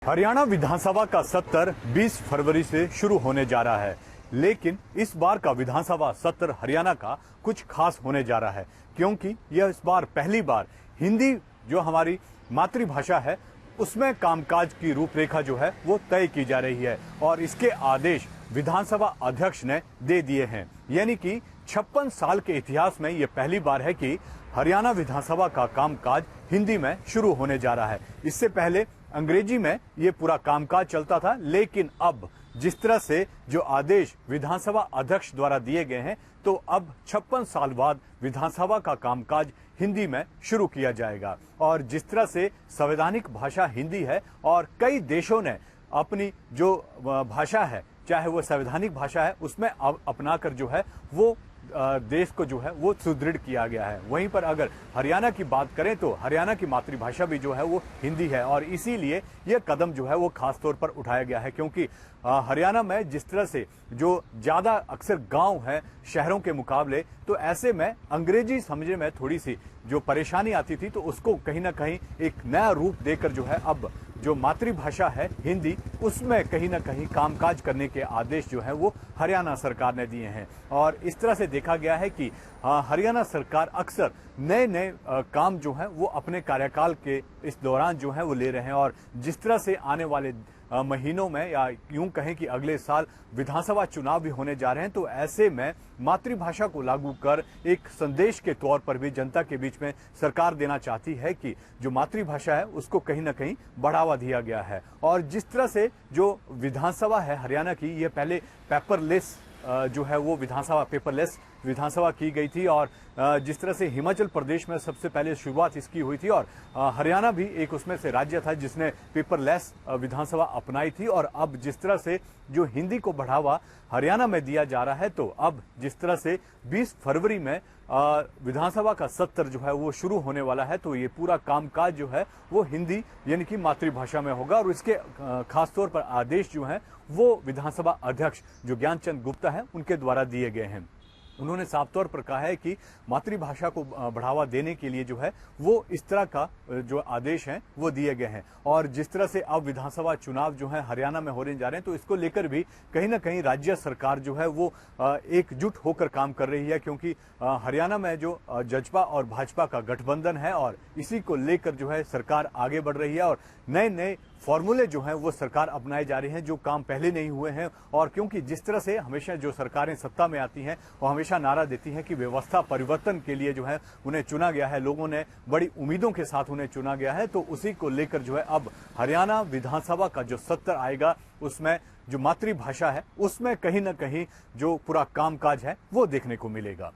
हरियाणा विधानसभा का सत्र 20 फरवरी से शुरू होने जा रहा है, लेकिन इस बार का विधानसभा सत्र हरियाणा का कुछ खास होने जा रहा है, क्योंकि यह इस बार पहली बार हिंदी जो हमारी मातृभाषा है उसमें कामकाज की रूपरेखा जो है वो तय की जा रही है और इसके आदेश विधानसभा अध्यक्ष ने दे दिए हैं। यानी कि 56 साल के इतिहास में यह पहली बार है कि हरियाणा विधानसभा का कामकाज हिंदी में शुरू होने जा रहा है। इससे पहले अंग्रेजी में ये पूरा कामकाज चलता था, लेकिन अब जिस तरह से जो आदेश विधानसभा अध्यक्ष द्वारा दिए गए हैं, तो अब 56 साल बाद विधानसभा का कामकाज हिंदी में शुरू किया जाएगा। और जिस तरह से संवैधानिक भाषा हिंदी है और कई देशों ने अपनी जो भाषा है, चाहे वो संवैधानिक भाषा है, उसमें अपनाकर जो है वो देश को जो है वो सुदृढ़ किया गया है। वहीं पर अगर हरियाणा की बात करें तो हरियाणा की मातृभाषा भी जो है वो हिंदी है और इसीलिए यह कदम जो है वो खास तौर पर उठाया गया है, क्योंकि हरियाणा में जिस तरह से जो ज्यादा अक्सर गांव है शहरों के मुकाबले, तो ऐसे में अंग्रेजी समझने में थोड़ी सी जो परेशानी आती थी, तो उसको कहीं ना कहीं एक नया रूप देकर जो है अब जो मातृभाषा है हिंदी, उसमें कहीं ना कहीं कामकाज करने के आदेश जो है वो हरियाणा सरकार ने दिए हैं। और इस तरह से देखा गया है कि हरियाणा सरकार अक्सर नए नए काम जो है वो अपने कार्यकाल के इस दौरान जो है वो ले रहे हैं। और जिस तरह से आने वाले महीनों में या यूं कहें कि अगले साल विधानसभा चुनाव भी होने जा रहे हैं, तो ऐसे में मातृभाषा को लागू कर एक संदेश के तौर पर भी जनता के बीच में सरकार देना चाहती है कि जो मातृभाषा है उसको कहीं ना कहीं बढ़ावा दिया गया है। और जिस तरह से जो विधानसभा है हरियाणा की, ये पहले पेपरलेस जो है वो विधानसभा पेपरलेस विधानसभा की गई थी, और जिस तरह से हिमाचल प्रदेश में सबसे पहले शुरुआत इसकी हुई थी और हरियाणा भी एक उसमें से राज्य था जिसने पेपरलेस विधानसभा अपनाई थी। और अब जिस तरह से जो हिंदी को बढ़ावा हरियाणा में दिया जा रहा है, तो अब जिस तरह से 20 फरवरी में विधानसभा का सत्र जो है वो शुरू होने वाला है, तो ये पूरा कामकाज जो है वो हिंदी यानी कि मातृभाषा में होगा। और इसके खासतौर पर आदेश जो हैं वो विधानसभा अध्यक्ष जो ज्ञानचंद गुप्ता है उनके द्वारा दिए गए हैं। उन्होंने साफ तौर पर कहा है कि मातृभाषा को बढ़ावा देने के लिए जो है वो इस तरह का जो आदेश हैं वो दिए गए हैं। और जिस तरह से अब विधानसभा चुनाव जो है हरियाणा में होने जा रहे हैं, तो इसको लेकर भी कहीं ना कहीं राज्य सरकार जो है वो एकजुट होकर काम कर रही है, क्योंकि हरियाणा में जो जजपा और भाजपा का गठबंधन है और इसी को लेकर जो है सरकार आगे बढ़ रही है और नए नए फॉर्मूले जो हैं वो सरकार अपनाए जा रही हैं जो काम पहले नहीं हुए हैं। और क्योंकि जिस तरह से हमेशा जो सरकारें सत्ता में आती हैं वो हमेशा नारा देती हैं कि व्यवस्था परिवर्तन के लिए जो है उन्हें चुना गया है, लोगों ने बड़ी उम्मीदों के साथ उन्हें चुना गया है, तो उसी को लेकर जो है अब हरियाणा विधानसभा का जो सत्र आएगा उसमें जो मातृभाषा है उसमें कहीं ना कहीं जो पूरा कामकाज है वो देखने को मिलेगा।